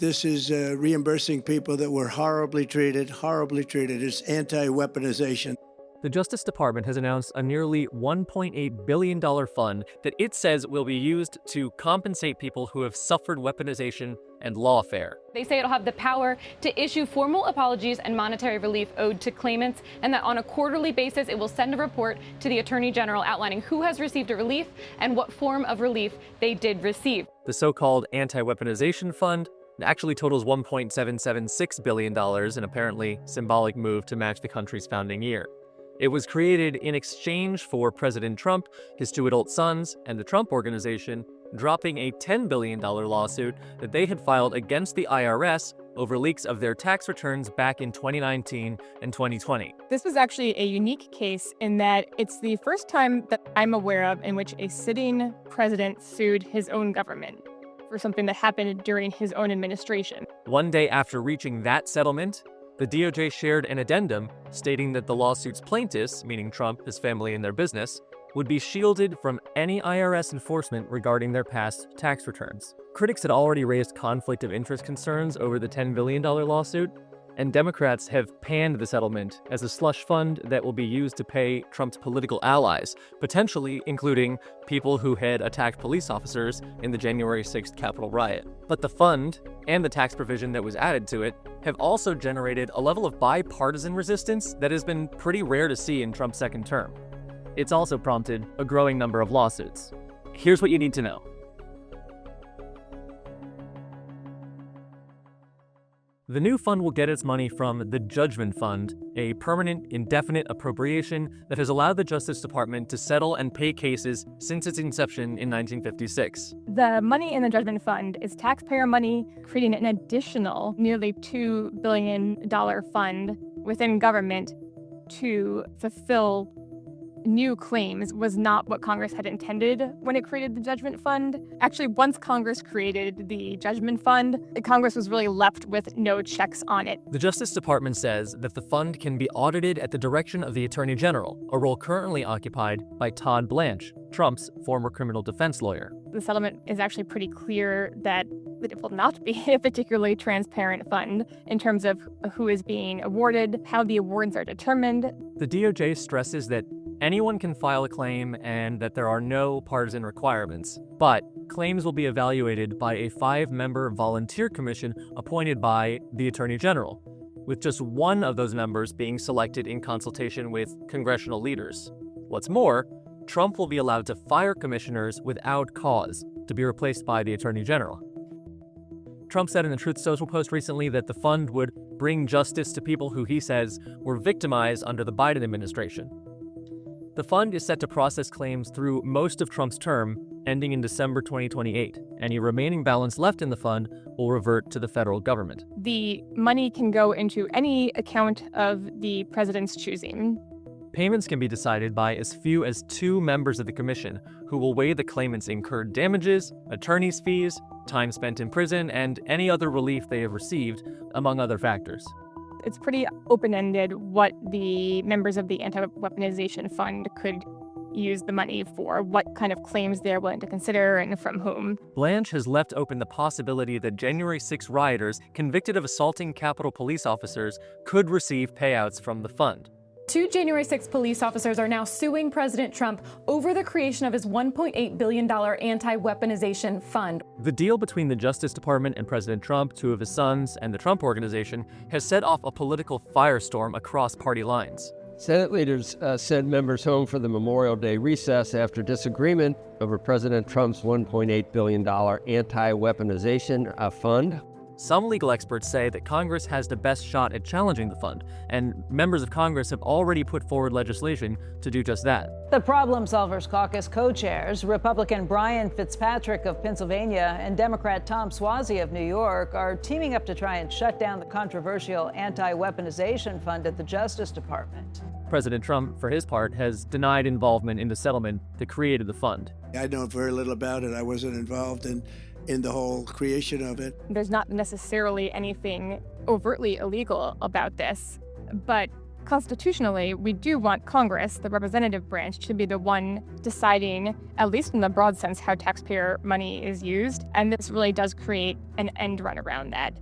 This is reimbursing people that were horribly treated. It's anti-weaponization. The Justice Department has announced a nearly $1.8 billion fund that it says will be used to compensate people who have suffered weaponization and lawfare. They say it'll have the power to issue formal apologies and monetary relief owed to claimants, and that on a quarterly basis it will send a report to the Attorney General outlining who has received a relief and what form of relief they did receive. The so-called Anti-Weaponization Fund actually totals $1.776 billion, an apparently symbolic move to match the country's founding year. It was created in exchange for President Trump, his two adult sons, and the Trump Organization dropping a $10 billion lawsuit that they had filed against the IRS over leaks of their tax returns back in 2019 and 2020. This was actually a unique case in that it's the first time that I'm aware of in which a sitting president sued his own government for something that happened during his own administration. One day after reaching that settlement, the DOJ shared an addendum stating that the lawsuit's plaintiffs, meaning Trump, his family, and their business, would be shielded from any IRS enforcement regarding their past tax returns. Critics had already raised conflict of interest concerns over the $10 billion lawsuit, and Democrats have panned the settlement as a slush fund that will be used to pay Trump's political allies, potentially including people who had attacked police officers in the January 6th Capitol riot. But the fund, and the tax provision that was added to it, have also generated a level of bipartisan resistance that has been pretty rare to see in Trump's second term. It's also prompted a growing number of lawsuits. Here's what you need to know. The new fund will get its money from the Judgment Fund, a permanent, indefinite appropriation that has allowed the Justice Department to settle and pay cases since its inception in 1956. The money in the Judgment Fund is taxpayer money, creating an additional nearly $2 billion fund within government to fulfill new claims was not what Congress had intended when it created the Judgment Fund. Actually, once Congress created the Judgment Fund, Congress was really left with no checks on it. The Justice Department says that the fund can be audited at the direction of the Attorney General, a role currently occupied by Todd Blanche, Trump's former criminal defense lawyer. The settlement is actually pretty clear that it will not be a particularly transparent fund in terms of who is being awarded, how the awards are determined. The DOJ stresses that anyone can file a claim and that there are no partisan requirements, but claims will be evaluated by a 5-member volunteer commission appointed by the Attorney General, with just one of those members being selected in consultation with congressional leaders. What's more, Trump will be allowed to fire commissioners without cause, to be replaced by the Attorney General. Trump said in a Truth Social post recently that the fund would bring justice to people who he says were victimized under the Biden administration. The fund is set to process claims through most of Trump's term, ending in December 2028. Any remaining balance left in the fund will revert to the federal government. The money can go into any account of the president's choosing. Payments can be decided by as few as 2 members of the commission, who will weigh the claimant's incurred damages, attorney's fees, time spent in prison, and any other relief they have received, among other factors. It's pretty open-ended what the members of the Anti-Weaponization Fund could use the money for, what kind of claims they're willing to consider and from whom. Blanche has left open the possibility that January 6 rioters convicted of assaulting Capitol police officers could receive payouts from the fund. 2 January 6 police officers are now suing President Trump over the creation of his $1.8 billion anti-weaponization fund. The deal between the Justice Department and President Trump, 2 of his sons, and the Trump Organization has set off a political firestorm across party lines. Senate leaders sent members home for the Memorial Day recess after disagreement over President Trump's $1.8 billion anti-weaponization fund. Some legal experts say that Congress has the best shot at challenging the fund, and members of Congress have already put forward legislation to do just that. The Problem Solvers Caucus co-chairs, Republican Brian Fitzpatrick of Pennsylvania and Democrat Tom Suozzi of New York, are teaming up to try and shut down the controversial anti-weaponization fund at the Justice Department. President Trump, for his part, has denied involvement in the settlement that created the fund. I know very little about it. I wasn't involved in the whole creation of it. There's not necessarily anything overtly illegal about this, but Constitutionally, we do want Congress, the representative branch, to be the one deciding, at least in the broad sense, how taxpayer money is used. And this really does create an end run around that.